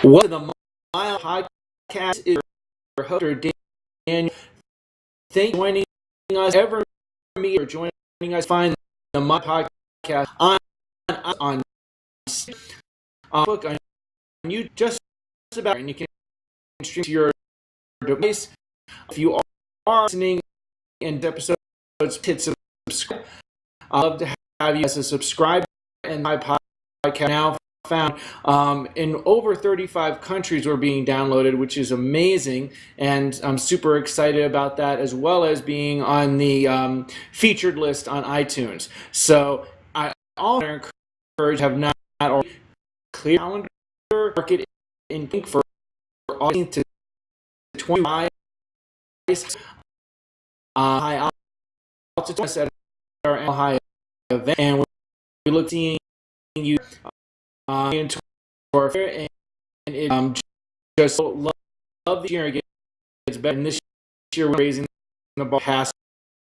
What the Mile Podcast is your host, Daniel. Thank you for joining us. Ever me or joining us, find the Mile Podcast on book on you just about, and you can stream to your device. If you are listening in episodes, hit subscribe. I'd love to have you as a subscriber, and my podcast now found in over 35 countries we're being downloaded, which is amazing, and I'm super excited about that, as well as being on the featured list on iTunes. So I also encourage have not already clear calendar market in pink for all to 25 high altitude at our high event, and we look seeing you into our fair, and it just love the year gets better. And this year we're raising the bar past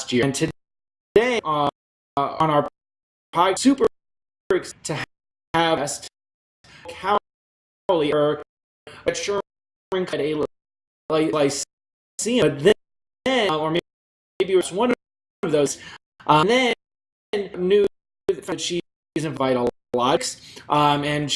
year, and today on our podcast, super excited to have guest Cowley or a sure at a lyceum, but then or maybe it was one of those, then knew that she's in Vitalogics, and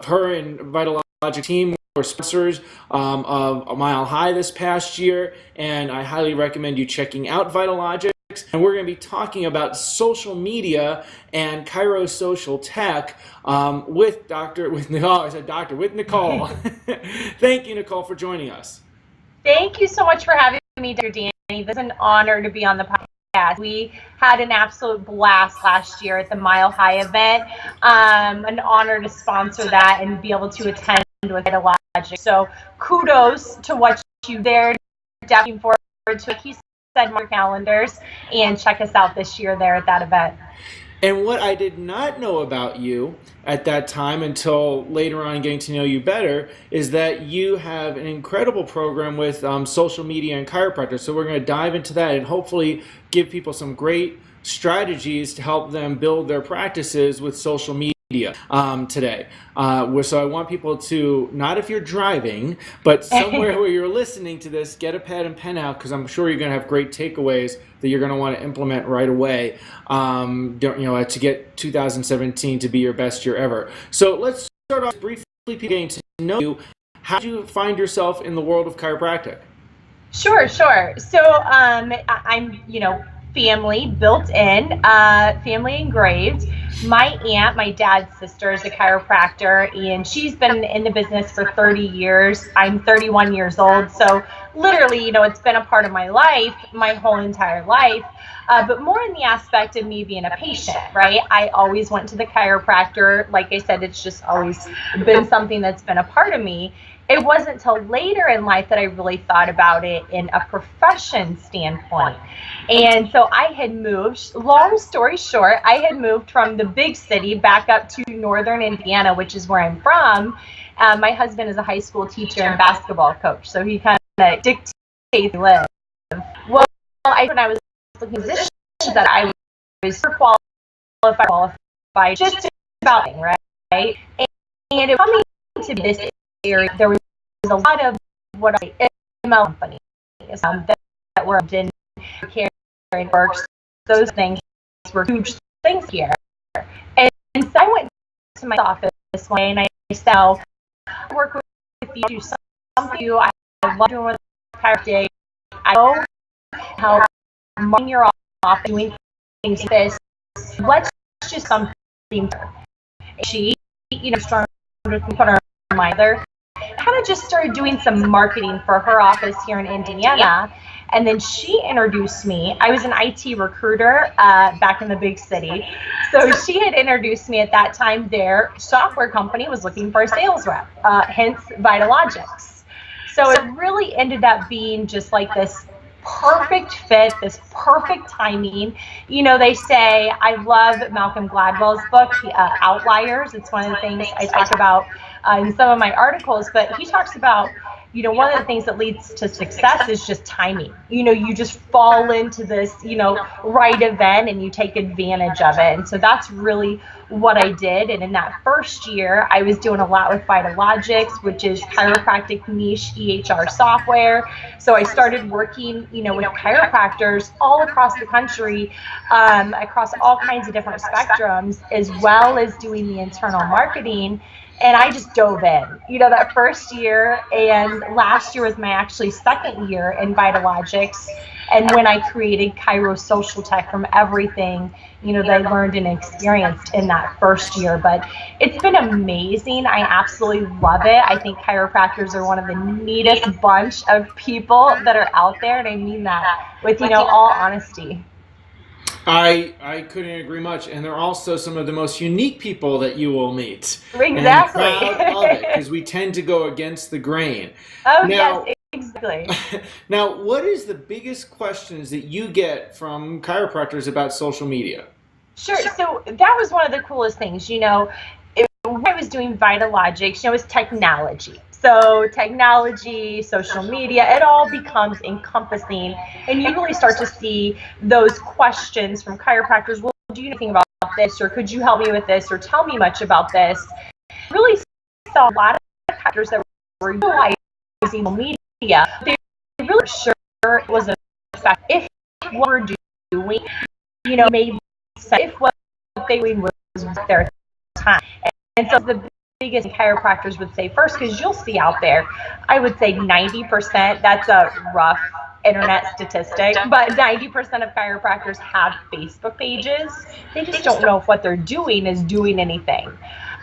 her and Vitalogic team were sponsors of a Mile High this past year, and I highly recommend you checking out Vitalogics. And we're going to be talking about social media and Chiro social tech with Nicole. Thank you, Nicole, for joining us. Thank you so much for having me, Dr. Danny. It's an honor to be on the podcast. We had an absolute blast last year at the Mile High event. An honor to sponsor that and be able to attend with Vitalogic. So kudos to what you there. Definitely forward to, like you said, mark your calendars and check us out this year there at that event. And what I did not know about you at that time until later on getting to know you better is that you have an incredible program with social media and chiropractor. So we're going to dive into that and hopefully give people some great strategies to help them build their practices with social media today. So I want people to, not if you're driving, but somewhere where you're listening to this, get a pad and pen out, because I'm sure you're going to have great takeaways that you're going to want to implement right away, to get 2017 to be your best year ever. So let's start off briefly getting to know you. How did you find yourself in the world of chiropractic? Sure. So I'm, family built in, family engraved. My aunt, my dad's sister, is a chiropractor, and she's been in the business for 30 years. I'm 31 years old, so literally, it's been a part of my life, my whole entire life, but more in the aspect of me being a patient, right? I always went to the chiropractor. Like I said, it's just always been something that's been a part of me. It wasn't until later in life that I really thought about it in a profession standpoint. And so I had moved, long story short, I had moved from the big city back up to northern Indiana, which is where I'm from. My husband is a high school teacher and basketball coach, so he kind of dictates where I live. Well, when I was looking at positions that I was qualified just about, right? And it coming to this area, there was a lot of what ML companies that were in carrying works. Those things were huge things here. And so I went to my office one day and I said, I work with you, do something you, I love doing with chiropractic. I know how running your office, doing things like this. Let's just something. She, strong with me, put her on my other. Kind of just started doing some marketing for her office here in Indiana, and then she introduced me. I was an IT recruiter back in the big city, so she had introduced me at that time. Their software company was looking for a sales rep, hence Vitalogics. So it really ended up being just like this perfect fit, this perfect timing. They say, I love Malcolm Gladwell's book, Outliers. It's one of the things I talk about in some of my articles, but he talks about one of the things that leads to success is just timing. You just fall into this, right event and you take advantage of it. And so that's really what I did. And in that first year, I was doing a lot with Vitalogics, which is chiropractic niche EHR software. So I started working, with chiropractors all across the country, across all kinds of different spectrums, as well as doing the internal marketing. And I just dove in, that first year. And last year was my actually second year in Vitalogics. And when I created Chiro Social Tech from everything, that I learned and experienced in that first year. But it's been amazing. I absolutely love it. I think chiropractors are one of the neatest bunch of people that are out there. And I mean that with, all honesty. I couldn't agree much, and they're also some of the most unique people that you will meet. Exactly. And I'm proud of it, because we tend to go against the grain. Oh, now, yes, exactly. Now, what is the biggest questions that you get from chiropractors about social media? Sure. So that was one of the coolest things, when I was doing Vitalogics, it's technology. So technology, social media, it all becomes encompassing. And you really start to see those questions from chiropractors. Well, do you know anything about this? Or could you help me with this? Or tell me much about this? Really saw a lot of chiropractors that were utilizing media. They really weren't sure it was an effect. If what we're doing, made sense. If what they were doing was worth their time. And so the biggest chiropractors would say first, because you'll see out there, I would say 90%, that's a rough internet statistic, but 90% of chiropractors have Facebook pages. They just don't know if what they're doing is doing anything.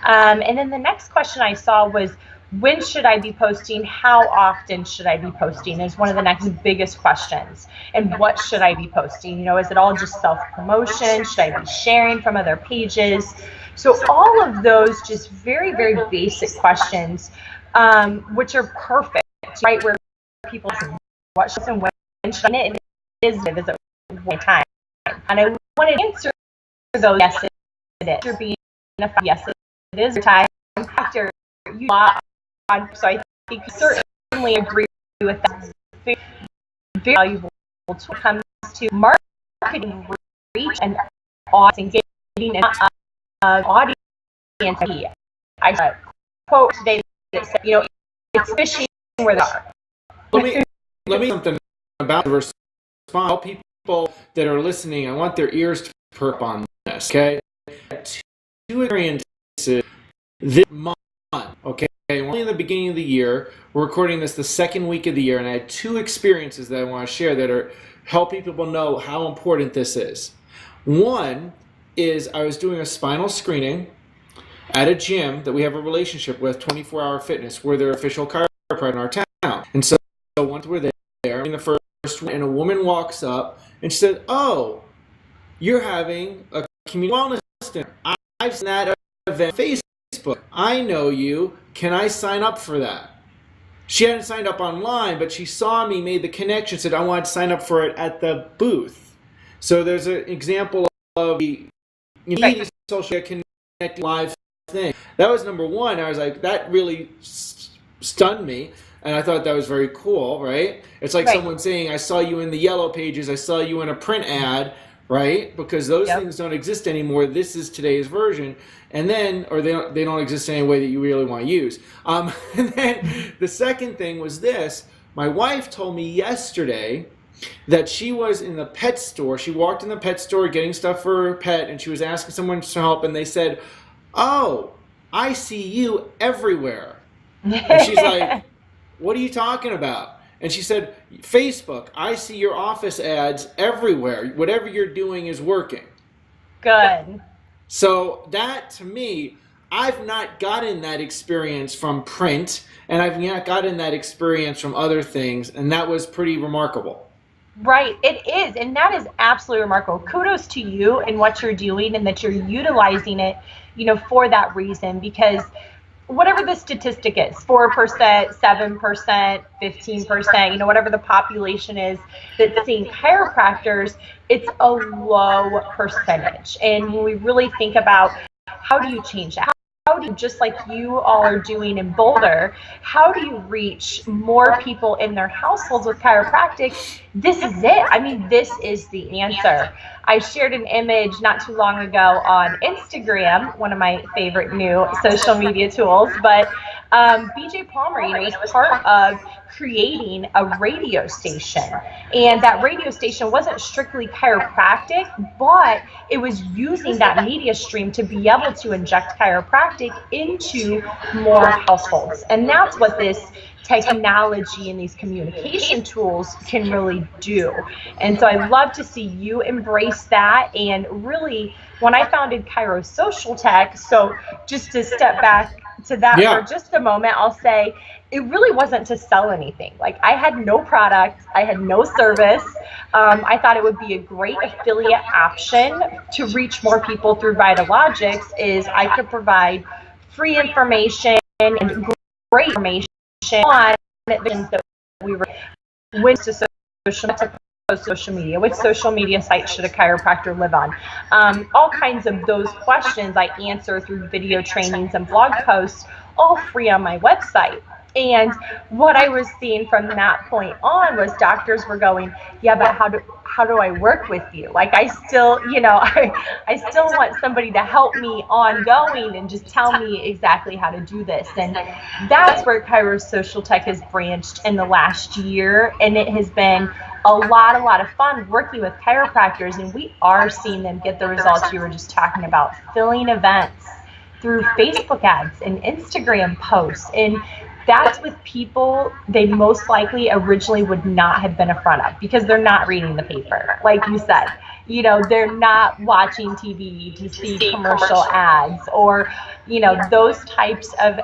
And then the next question I saw was, when should I be posting? How often should I be posting is one of the next biggest questions. And what should I be posting? Is it all just self-promotion? Should I be sharing from other pages? So all of those just very, very basic questions, which are perfect, right? Where people say, what should and when should I? And it is one time. And I want to answer those, yes, it is. You're being effective, yes, it is your time factor. You so I think you certainly agree with that. Very valuable tool when it comes to marketing reach and audience, getting an audience. I saw a quote today that said, it's fishing where they are. Let me something about the response. All people that are listening, I want their ears to perk on this, okay? Two experiences this month, okay? Only in the beginning of the year. We're recording this the second week of the year, and I had two experiences that I want to share that are helping people know how important this is. One is I was doing a spinal screening at a gym that we have a relationship with, 24-Hour Fitness. We're their official chiropractor in our town. And so once we're there, in the first one, and a woman walks up and she said, "Oh, you're having a community wellness dinner. I've seen that event on Facebook. I know you. Can I sign up for that?" She hadn't signed up online, but she saw me, made the connection, said, "I want to sign up for it at the booth." So there's an example of the social connected live thing. That was number one. I was like, that really stunned me. And I thought that was very cool, right? It's like someone saying, "I saw you in the yellow pages, I saw you in a print ad," right? Because those things don't exist anymore. This is today's version. And then, or they don't exist in any way that you really want to use. And then the second thing was this. My wife told me yesterday that she was in the pet store. She walked in the pet store getting stuff for her pet, and she was asking someone to help, and they said, "Oh, I see you everywhere." And she's like, "What are you talking about?" And she said, "Facebook, I see your office ads everywhere. Whatever you're doing is working." Good. So that, to me, I've not gotten that experience from print, and I've not gotten that experience from other things, and that was pretty remarkable. Right, it is, and that is absolutely remarkable. Kudos to you and what you're doing, and that you're utilizing it, for that reason, because whatever the statistic is, 4%, 7%, 15%, whatever the population is that's seeing chiropractors, it's a low percentage. And when we really think about how do you change that? do you, just like you all are doing in Boulder, how do you reach more people in their households with chiropractic? This is it. I mean, this is the answer. I shared an image not too long ago on Instagram, one of my favorite new social media tools, but BJ Palmer, was part of creating a radio station. And that radio station wasn't strictly chiropractic, but it was using that media stream to be able to inject chiropractic into more households. And that's what this technology and these communication tools can really do. And so I love to see you embrace that. And really, when I founded Chiro Social Tech, so just to step back to that for just a moment, I'll say it really wasn't to sell anything. Like, I had no product, I had no service. I thought it would be a great affiliate option to reach more people through Vitalogics, is I could provide free information and great information on visions that we were with to social media. Which social media site should a chiropractor live on? All kinds of those questions I answer through video trainings and blog posts, all free on my website. And what I was seeing from that point on was doctors were going, yeah, but how do I work with you? Like, I still, I still want somebody to help me ongoing and just tell me exactly how to do this. And that's where Chiro Social Tech has branched in the last year. And it has been a lot of fun working with chiropractors. And we are seeing them get the results you were just talking about, filling events through Facebook ads and Instagram posts. And that's with people they most likely originally would not have been in front of, because they're not reading the paper. Like you said, they're not watching TV to see commercial ads, or, those types of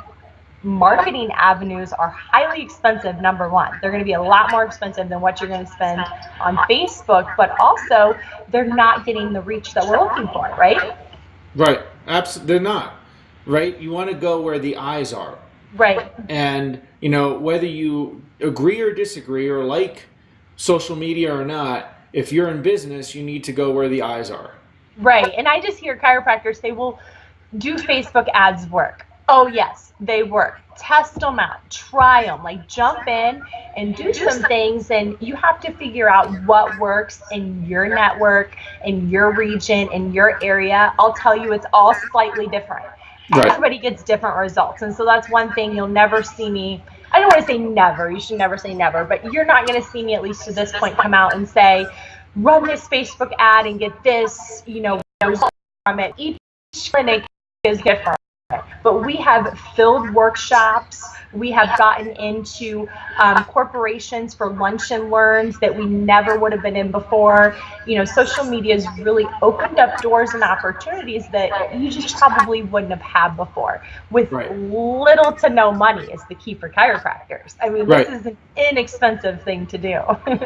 marketing avenues are highly expensive. Number one, they're going to be a lot more expensive than what you're going to spend on Facebook, but also they're not getting the reach that we're looking for, right? Right. Absolutely. They're not. Right. You want to go where the eyes are. Right. And, whether you agree or disagree or like social media or not, if you're in business, you need to go where the eyes are. Right. And I just hear chiropractors say, well, do Facebook ads work? Oh, yes, they work. Test them out. Try them. Like, jump in and do some things. And you have to figure out what works in your network, in your region, in your area. I'll tell you, it's all slightly different. Right. Everybody gets different results. And so that's one thing you'll never see me. I don't want to say never. You should never say never. But you're not going to see me, at least to this point, come out and say, run this Facebook ad and get this, result from it. Each clinic is different. But we have filled workshops. We have gotten into corporations for lunch and learns that we never would have been in before. Social media has really opened up doors and opportunities that you just probably wouldn't have had before, with little to no money is the key for chiropractors. I mean, this is an inexpensive thing to do.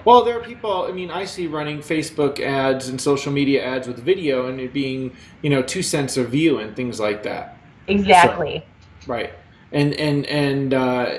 Well, there are people, I see running Facebook ads and social media ads with video, and it being, 2 cents a view and things like that. Exactly. So, right. And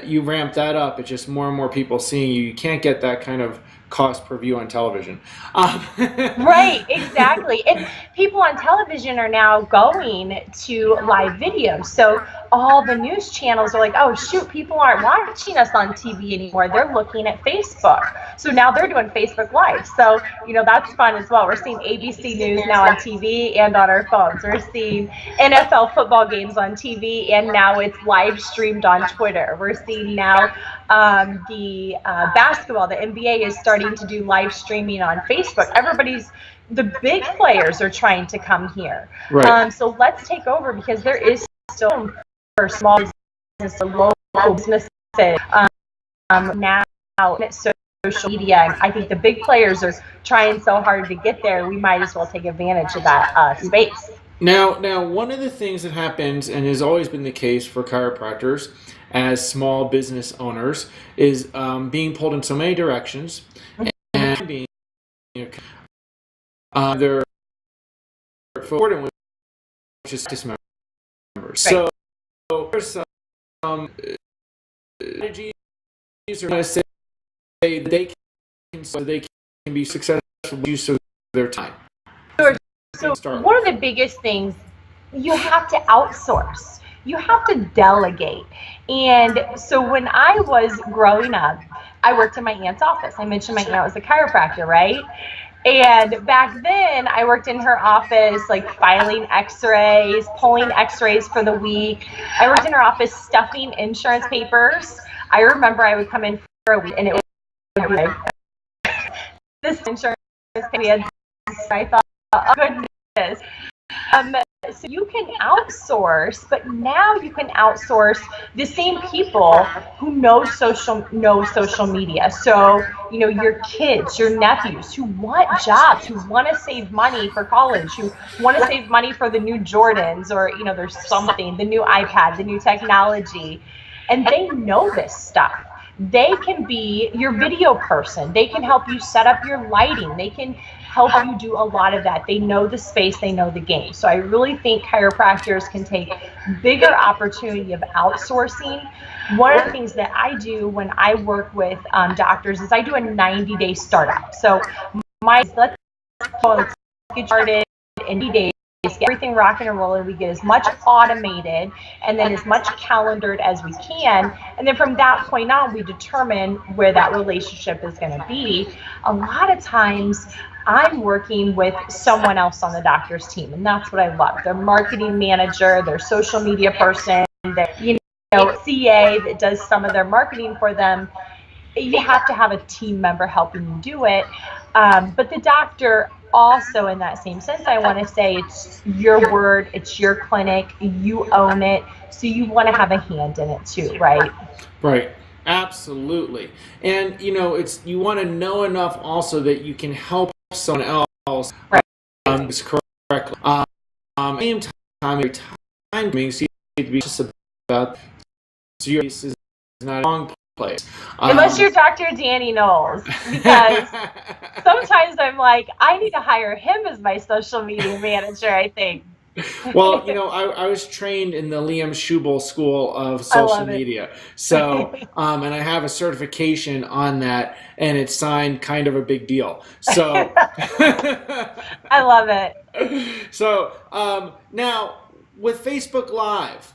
you ramp that up, it's just more and more people seeing you. You can't get that kind of cost per view on television. Right, exactly. And people on television are now going to live videos. So all the news channels are like, oh, shoot, people aren't watching us on TV anymore. They're looking at Facebook. So now they're doing Facebook Live. So, that's fun as well. We're seeing ABC News now on TV and on our phones. We're seeing NFL football games on TV, and now it's live streamed on Twitter. We're seeing now the basketball, the NBA is starting to do live streaming on Facebook. The big players are trying to come here. Right. So let's take over, because there is still room for small businesses, local businesses now social media. And I think the big players are trying so hard to get there. We might as well take advantage of that space. Now, one of the things that happens, and has always been the case for chiropractors as small business owners, is being pulled in so many directions, and being they're forwarded with just dismembers. Right. So there's some strategies are going to say they can be successful use of their time. Sure. So one of the biggest things, you have to outsource. you have to delegate. And so when I was growing up, I worked in my aunt's office. I mentioned my aunt was a chiropractor, right? And back then, I worked in her office, like filing x-rays, pulling x-rays for the week. I worked in her office stuffing insurance papers. I remember I would come in for a week, and it would be like, this insurance we had. I thought, oh, goodness. So you can outsource, but now you can outsource the same people who know social media. So, you know, your kids, your nephews who want jobs, who want to save money for college, who want to save money for the new Jordans, or, you know, there's something, the new iPad, the new technology, and they know this stuff. They can be your video person. They can help you set up your lighting. They can help you do a lot of that. They know the space, they know the game. So I really think chiropractors can take bigger opportunity of outsourcing. One of the things that I do when I work with doctors is I do a 90-day startup. So let's get started in 90 days. Get everything rocking and rolling. We get as much automated and then as much calendared as we can. And then from that point on, we determine where that relationship is going to be. A lot of times, I'm working with someone else on the doctor's team, and that's what I love. Their marketing manager, their social media person, their, you know, CA that does some of their marketing for them. You have to have a team member helping you do it. But the doctor also, in that same sense, I want to say it's your word, it's your clinic, you own it, so you want to have a hand in it too, right? Right. Absolutely. And you know, it's, you want to know enough also that you can help someone else this correctly. Same time, your timing, so you need to be just about, so your place is not a wrong place. Unless you're Dr. Danny Knowles, because sometimes I'm like, I need to hire him as my social media manager, I think. Well, you know, I was trained in the Liam Schubel School of Social Media. So, and I have a certification on that, and it's signed, kind of a big deal. So, I love it. So, now with Facebook Live,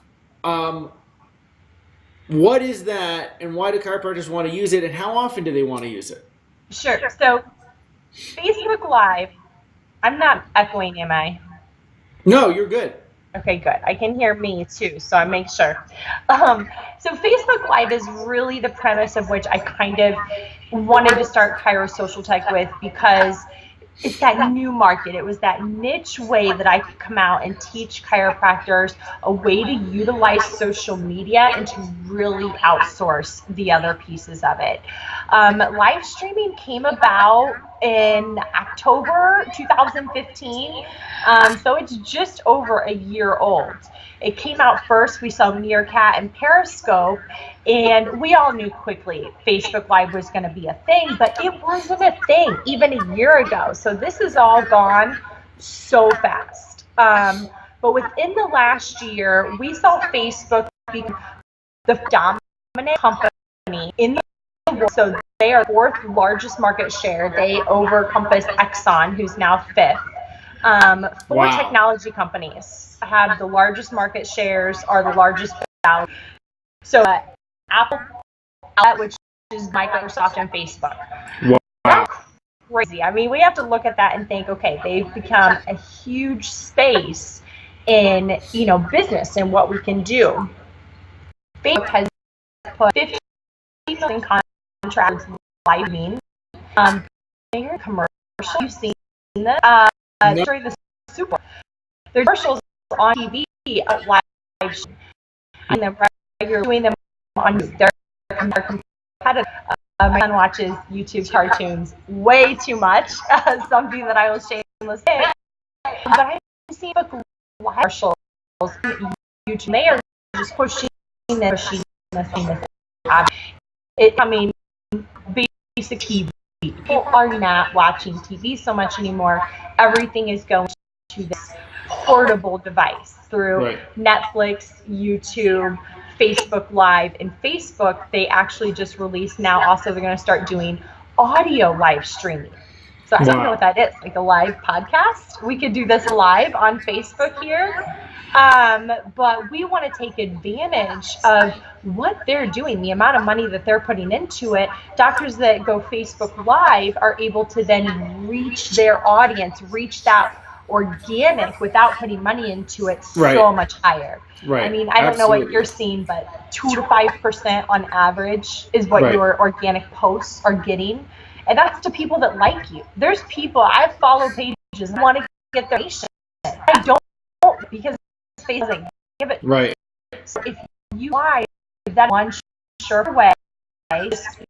what is that, and why do chiropractors want to use it, and how often do they want to use it? Sure. So, Facebook Live, I'm not echoing, am I? No, you're good. Okay, good. I can hear me too, so I make sure. So Facebook Live is really the premise of which I kind of wanted to start Chiro Social Tech with, because it's that new market. It was that niche way that I could come out and teach chiropractors a way to utilize social media and to really outsource the other pieces of it. Live streaming came about in October 2015, so it's just over a year old. It came out first, we saw Meerkat and Periscope, and we all knew quickly Facebook Live was going to be a thing, but it wasn't a thing even a year ago. So this has all gone so fast. But within the last year, we saw Facebook become the dominant company in the world. So they are fourth largest market share. They overcompass Exxon, who's now fifth. Four technology companies have the largest market shares, are the largest value. So Apple, which is Microsoft and Facebook. Wow. That's crazy. I mean, we have to look at that and think, okay, they've become a huge space in, you know, business and what we can do. Facebook has put 50 million contracts live mean. Bigger commercial. You've seen that. During the Super Bowl, there's commercials on TV of live stream, and then you're doing them on their competitive. My son watches YouTube cartoons way too much, something that I was shameless in. But I've seen commercials on YouTube. They are just pushing this. It, I mean, basic TV. People are not watching TV so much anymore. Everything is going to this portable device through Netflix, YouTube, Facebook Live. And Facebook, they actually just released now, also they're going to start doing audio live streaming. So I don't know Wow. what that is, like a live podcast. We could do this live on Facebook here. But we want to take advantage of what they're doing, the amount of money that they're putting into it. Doctors that go Facebook Live are able to then reach their audience, reach that organic without putting money into it so Right. much higher. Right. I mean, I don't know what you're seeing, but 2 to 5% on average is what Right. your organic posts are getting. And that's to people that like you. There's people, I follow pages and want to get their patient. I don't, because Facebook doesn't give it. Right. So if you live, that one sure way, just,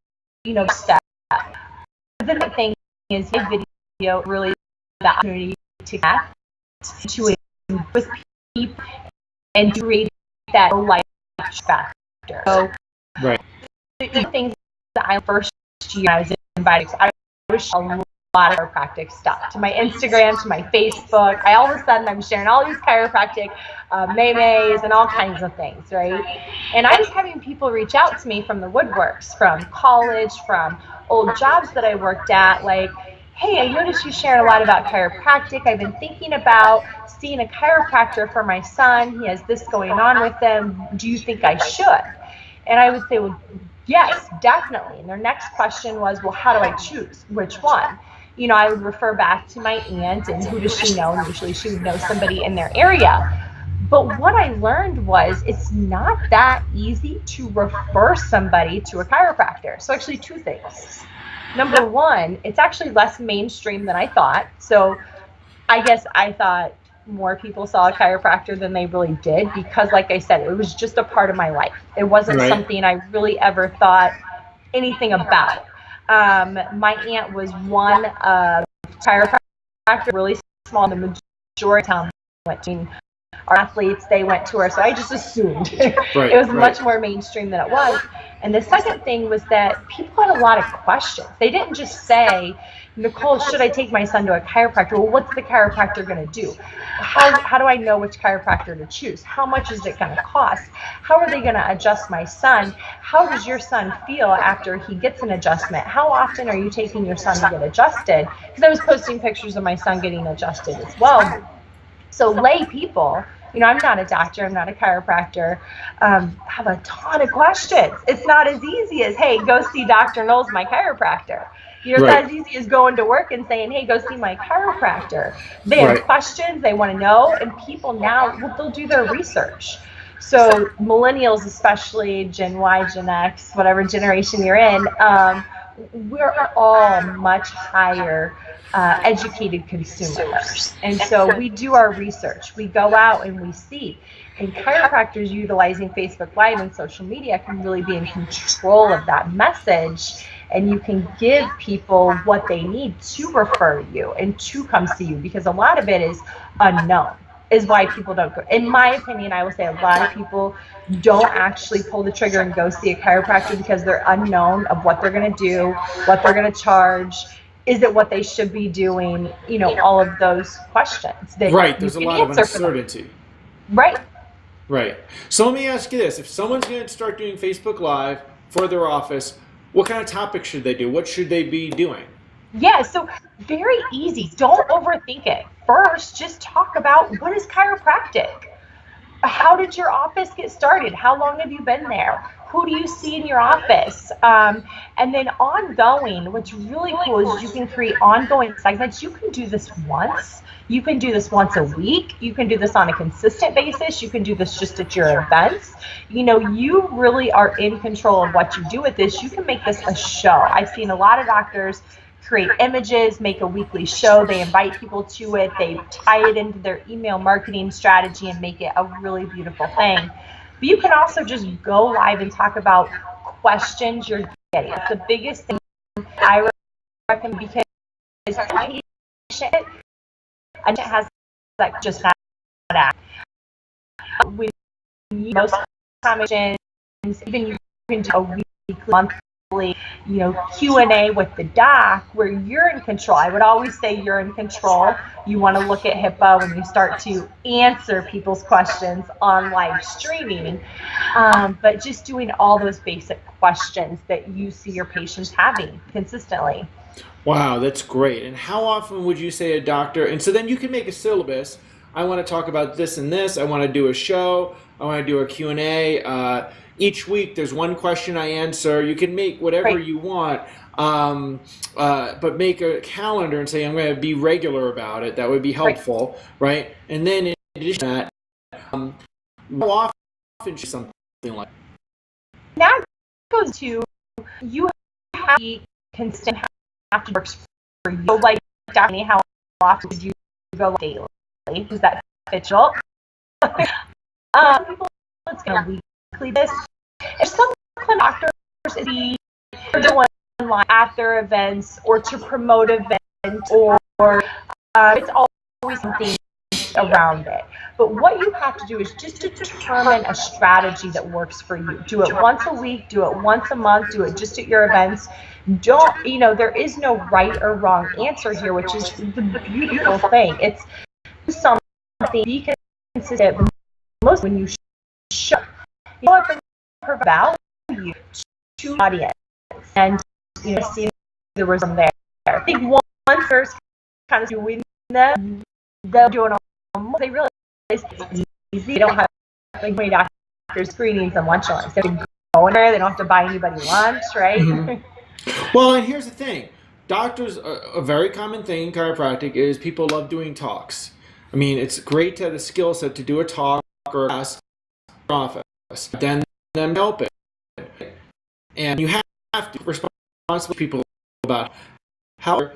step. But then the thing is, your video really the opportunity to connect, to engage with people, and to create that life factor. So, right. The things that I first year I was invited, I was a lot of chiropractic stuff to my Instagram, to my Facebook. All of a sudden I'm sharing all these chiropractic memes and all kinds of things, right? And I was having people reach out to me from the woodworks, from college, from old jobs that I worked at, like, hey, I noticed you sharing a lot about chiropractic. I've been thinking about seeing a chiropractor for my son. He has this going on with him. Do you think I should? And I would say, well, yes, definitely. And their next question was, well, how do I choose which one? I would refer back to my aunt, and who does she know? And usually she would know somebody in their area. But what I learned was it's not that easy to refer somebody to a chiropractor. So actually 2 things. Number one, it's actually less mainstream than I thought. So I guess I thought more people saw a chiropractor than they really did, because like I said, it was just a part of my life. It wasn't something I really ever thought anything about. My aunt was one of chiropractor, really small. The majority of town went to our athletes, they went to her, so I just assumed it was much more mainstream than it was. And the second thing was that people had a lot of questions. They didn't just say, Nicole, should I take my son to a chiropractor? Well, what's the chiropractor going to do? How do I know which chiropractor to choose? How much is it going to cost? How are they going to adjust my son? How does your son feel after he gets an adjustment? How often are you taking your son to get adjusted? Because I was posting pictures of my son getting adjusted as well. So lay people, I'm not a doctor, I'm not a chiropractor, have a ton of questions. It's not as easy as, hey, go see Dr. Knowles, my chiropractor. It's not as easy as going to work and saying, hey, go see my chiropractor. They have questions, they want to know, and people now, they'll do their research. So millennials, especially Gen Y, Gen X, whatever generation you're in, we're all much higher educated consumers. And so we do our research. We go out and we see. And chiropractors utilizing Facebook Live and social media can really be in control of that message. And you can give people what they need to refer you and to come see you, because a lot of it is unknown, is why people don't go. In my opinion, I will say a lot of people don't actually pull the trigger and go see a chiropractor because they're unknown of what they're going to do, what they're going to charge. Is it what they should be doing? All of those questions. There's a lot of uncertainty. Right. So let me ask you this. If someone's going to start doing Facebook Live for their office, what kind of topics should they do? What should they be doing? Yeah, so very easy. Don't overthink it. First, just talk about, what is chiropractic? How did your office get started? How long have you been there? Who do you see in your office? And then ongoing, what's really cool is you can create ongoing segments. You can do this once. You can do this once a week. You can do this on a consistent basis. You can do this just at your events. You really are in control of what you do with this. You can make this a show. I've seen a lot of doctors create images, make a weekly show. They invite people to it. They tie it into their email marketing strategy and make it a really beautiful thing. But you can also just go live and talk about questions you're getting. It's the biggest thing I recommend, because a patient has that just not act. When most questions, even you can do a weekly, monthly, Q&A with the doc where you're in control. I would always say you're in control. You want to look at HIPAA when you start to answer people's questions on live streaming. But just doing all those basic questions that you see your patients having consistently. Wow, that's great. And how often would you say a doctor, and so then you can make a syllabus. I want to talk about this and this. I want to do a show. I want to do a Q&A. Each week there's one question I answer. You can make whatever Right. you want, but make a calendar and say, I'm going to be regular about it. That would be Right. helpful, right? And then in addition to that, how often should something like That goes to you have to be consistent, have to work for you. So, like, definitely, how often would you go daily? Is that official? People, it's going to weekly this. If some doctors be doing online at their events or to promote events, or it's always something around it. But what you have to do is just determine a strategy that works for you. Do it once a week, do it once a month, do it just at your events. Don't, there is no right or wrong answer here, which is the beautiful thing. It's something, be consistent, but most when you show, have to provide value to the audience, and see the result there. I think once there's kind of doing them, they'll do it on. They realize it's easy. They don't have like 20 doctors screenings and lunch lines. They can go in there. They don't have to buy anybody lunch, right? Mm-hmm. Well, and here's the thing. Doctors, a very common thing in chiropractic is people love doing talks. I mean, it's great to have the skill set to do a talk or a class in your office. Then them help it. And you have to respond to people about how,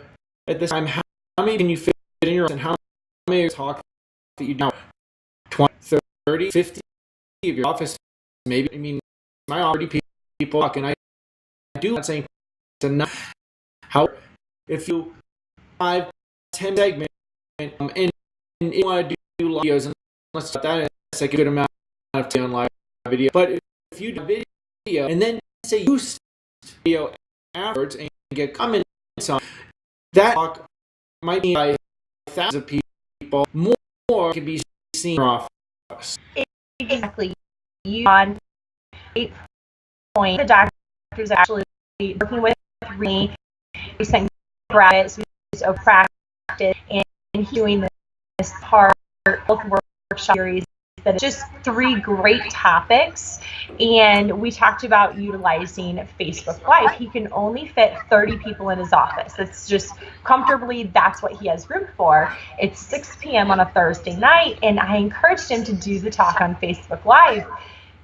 at this time, how many can you fit in your office, and how many talk that you do 20, 30, 50 of your office, maybe. I mean, my 30 people talk, and I do not saying it's enough. How if you 5-10 segment and you want to do videos, and let's start that, it's like a good amount of time on live video. But if you do video and then say you video afterwards and get comments on that, talk might be by thousands of people. More can be seen in your office. Exactly. You on 8 point. The doctors actually working with me, recent graduates of practice, and doing this part of workshop series that is just 3 great topics. And we talked about utilizing Facebook Live. He can only fit 30 people in his office. It's just comfortably, that's what he has room for. It's 6 p.m. on a Thursday night, and I encouraged him to do the talk on Facebook Live.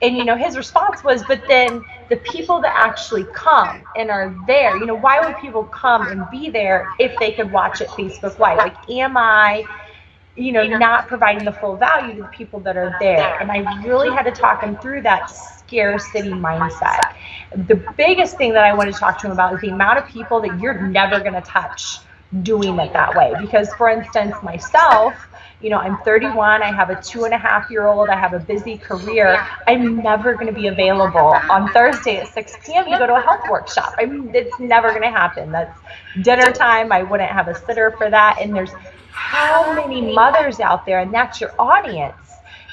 And his response was, but then the people that actually come and are there, why would people come and be there if they could watch it Facebook Live? Like, am I not providing the full value to the people that are there? And I really had to talk him through that scarcity mindset. The biggest thing that I want to talk to him about is the amount of people that you're never going to touch doing it that way. Because, for instance, myself, I'm 31, I have a 2.5-year-old, I have a busy career. I'm never going to be available on Thursday at 6 p.m. to go to a health workshop. I mean, it's never going to happen. That's dinner time. I wouldn't have a sitter for that. And there's how many mothers out there, and that's your audience,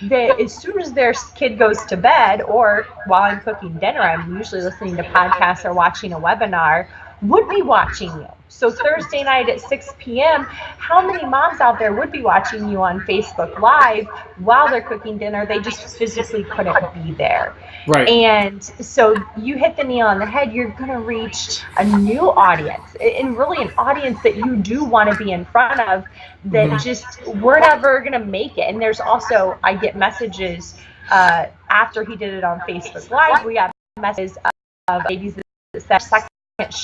that as soon as their kid goes to bed, or while I'm cooking dinner, I'm usually listening to podcasts or watching a webinar, would be watching you. So Thursday night at 6 p.m., how many moms out there would be watching you on Facebook Live while they're cooking dinner? They just physically couldn't be there. Right. And so you hit the nail on the head. You're going to reach a new audience, and really an audience that you do want to be in front of, that just we're never going to make it. And there's also, I get messages after he did it on Facebook Live. We got messages of ladies that said, second,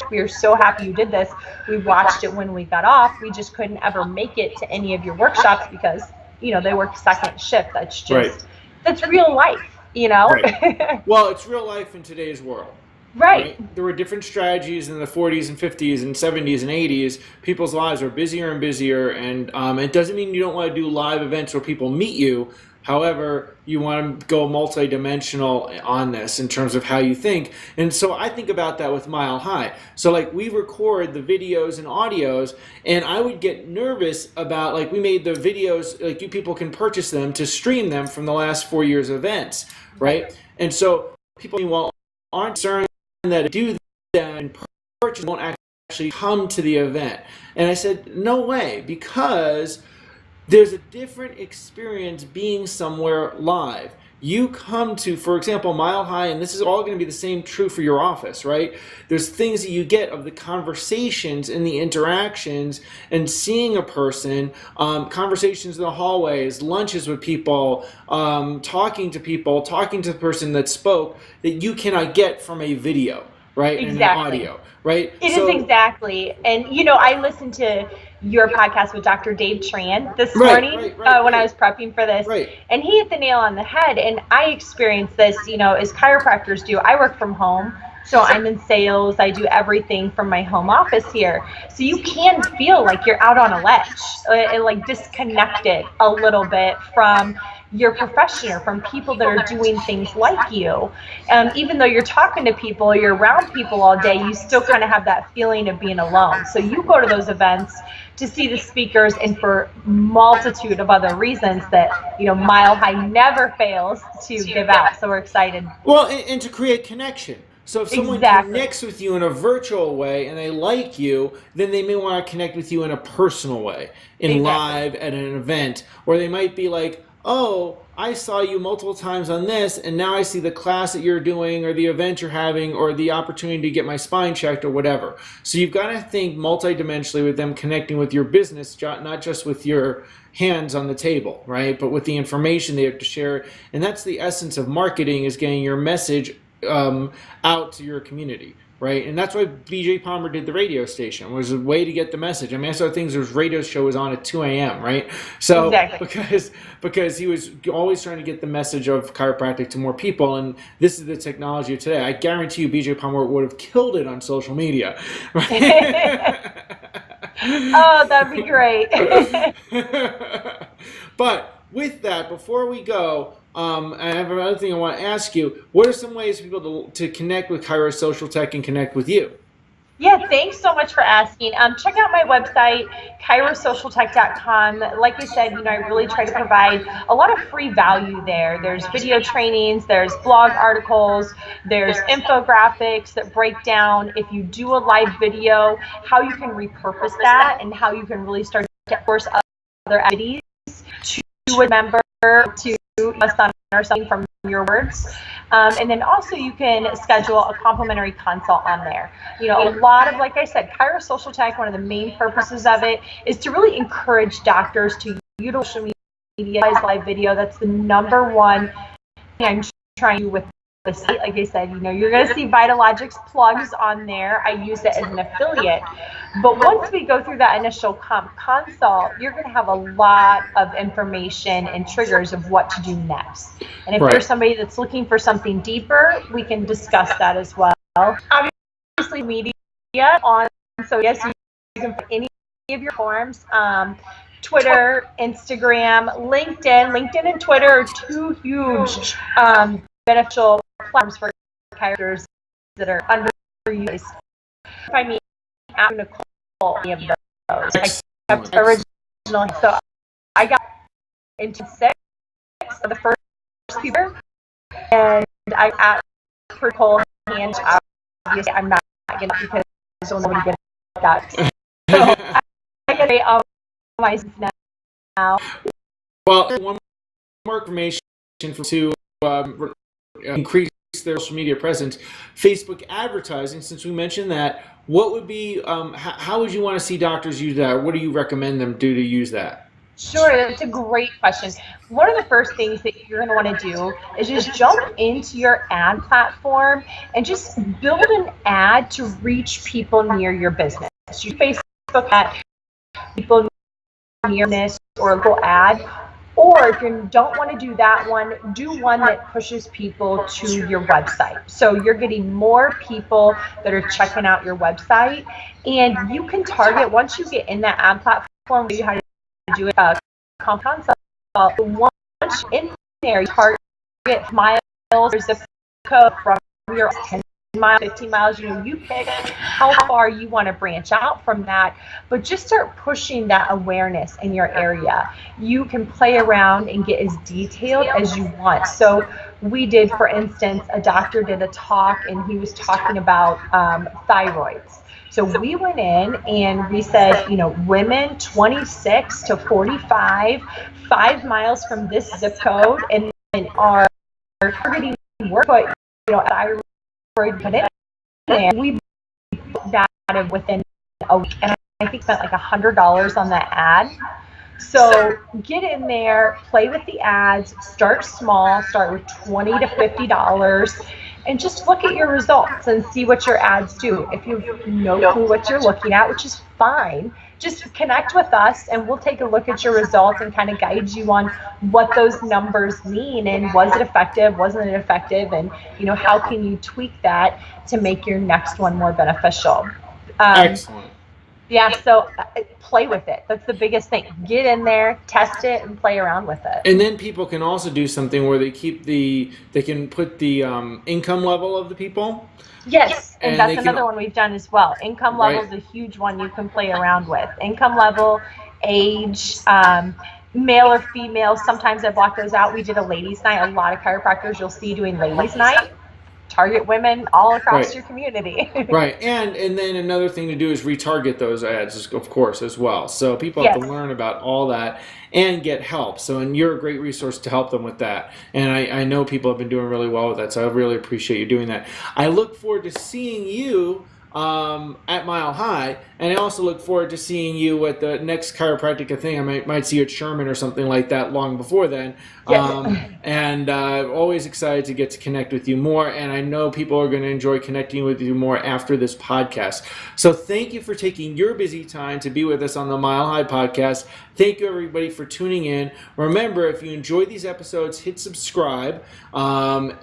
we are so happy you did this. We watched it when we got off. We just couldn't ever make it to any of your workshops because, they work second shift. That's just, that's real life, Right. Well, it's real life in today's world. Right. There were different strategies in the 40s and 50s and 70s and 80s. People's lives are busier and busier, and it doesn't mean you don't want to do live events where people meet you. However, you want to go multidimensional on this in terms of how you think. And so I think about that with Mile High. So like we record the videos and audios, and I would get nervous about, like, we made the videos, like, you people can purchase them to stream them from the last 4 years of events, right? And so people aren't concerned that do that and purchase won't actually actually come to the event. And I said, no way, because there's a different experience being somewhere live. You come to, for example, Mile High, and this is all going to be the same true for your office, right? There's things that you get of the conversations and the interactions and seeing a person, conversations in the hallways, lunches with people, talking to people, talking to the person that spoke, that you cannot get from a video, right? Exactly. And an audio, right? It is exactly. And, you know, I listened to your podcast with Dr. Dave Tran this morning when I was prepping for this. Right. And he hit the nail on the head. And I experienced this, you know, as chiropractors do. I work from home. So I'm in sales. I do everything from my home office here. So you can feel like you're out on a ledge, like disconnected a little bit from your profession or from people that are doing things like you. Even though you're talking to people, you're around people all day, you still kind of have that feeling of being alone. So you go to those events to see the speakers and for multitude of other reasons that, you know, Mile High never fails to give out. So we're excited. Well, and to create connection. So if someone connects with you in a virtual way and they like you, then they may want to connect with you in a personal way, live at an event. Or they might be like, oh, I saw you multiple times on this, and now I see the class that you're doing or the event you're having or the opportunity to get my spine checked or whatever. So you've got to think multidimensionally with them connecting with your business, not just with your hands on the table, right? But with the information they have to share. And that's the essence of marketing, is getting your message out to your community, right? And that's why BJ Palmer did the radio station, was a way to get the message. I mean, I saw things, his radio show was on at 2 a.m., right? So because he was always trying to get the message of chiropractic to more people, and this is the technology of today. I guarantee you BJ Palmer would have killed it on social media, right? Oh, that'd be great. But with that, before we go, I have another thing I want to ask you. What are some ways for people to connect with Chiro Social Tech and connect with you? Yeah, thanks so much for asking. Check out my website, chirosocialtech.com. Like I said, you know, I really try to provide a lot of free value there. There's video trainings, there's blog articles, there's infographics that break down, if you do a live video, how you can repurpose that and how you can really start to force other activities to remember to us or something from your words. And then also you can schedule a complimentary consult on there. You know, a lot of, like I said, Chiro Social Tech, one of the main purposes of it is to really encourage doctors to utilize social media, live video. That's the number one thing I'm trying to do with the site. Like I said, you know, you're going to see Vitalogics plugs on there. I use it as an affiliate. But once we go through that initial consult, you're going to have a lot of information and triggers of what to do next. And if there's somebody that's looking for something deeper, we can discuss that as well. Obviously, media on, so yes, you can put any of your forms. Twitter, Instagram, LinkedIn. LinkedIn and Twitter are two huge beneficial platforms for chiropractors that are underused. Find me at Nicole, any of those. I kept original, so I got into 6 of the first year, and I at Nicole, and obviously I'm not going to, because nobody did that. So I get all my now. Well, one more information to increase their social media presence. Facebook advertising, since we mentioned that, what would be, how would you want to see doctors use that? What do you recommend them do to use that? Sure, that's a great question. One of the first things that you're going to want to do is just jump into your ad platform and just build an ad to reach people near your business. You Facebook at people near this or a Google ad. Or if you don't want to do that one, do one that pushes people to your website. So you're getting more people that are checking out your website, and you can target, once you get in that ad platform, you how to do it, consult. Once you're in there, you target miles or zip code from your miles, 15 miles, you pick how far you want to branch out from that, but just start pushing that awareness in your area. You can play around and get as detailed as you want. So we did, for instance, a doctor did a talk and he was talking about thyroids. So we went in and we said, women 26 to 45, 5 miles from this zip code, and are targeting work, but thyroid put in there. We that within a week, and I think spent like $100 on that ad. So get in there, play with the ads, start small, start with $20 to $50, and just look at your results and see what your ads do. If you have no clue what you're looking at, which is fine, just connect with us and we'll take a look at your results and kind of guide you on what those numbers mean and was it effective, wasn't it effective, and how can you tweak that to make your next one more beneficial. Excellent. Yeah, so play with it. That's the biggest thing. Get in there, test it, and play around with it. And then people can also do something where they can put the income level of the people. Yes, and that's another one we've done as well. Income level is a huge one you can play around with. Income level, age, male or female. Sometimes I block those out. We did a ladies' night. A lot of chiropractors you'll see doing ladies' night. Target women all across your community. Right, and then another thing to do is retarget those ads, of course, as well. So people have to learn about all that and get help. So, and you're a great resource to help them with that. And I know people have been doing really well with that, so I really appreciate you doing that. I look forward to seeing you at Mile High, and I also look forward to seeing you at the next chiropractic thing. I might see you at Sherman or something like that long before then. And always excited to get to connect with you more, and I know people are going to enjoy connecting with you more after this podcast. So thank you for taking your busy time to be with us on the Mile High podcast. Thank you, everybody, for tuning in. Remember, if you enjoy these episodes, hit subscribe.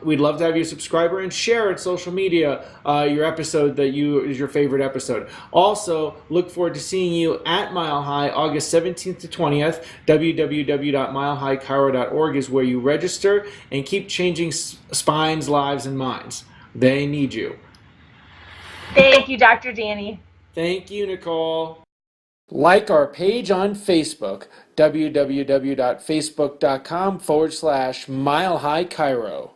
We'd love to have you a subscriber, and share at social media your episode that is your favorite episode. Also, look forward to seeing you at Mile High August 17th to 20th. www.milehighchiro.org is where you register and keep changing spines, lives, and minds. They need you. Thank you, Dr. Danny. Thank you, Nicole. Like our page on Facebook, www.facebook.com/Mile High Chiro.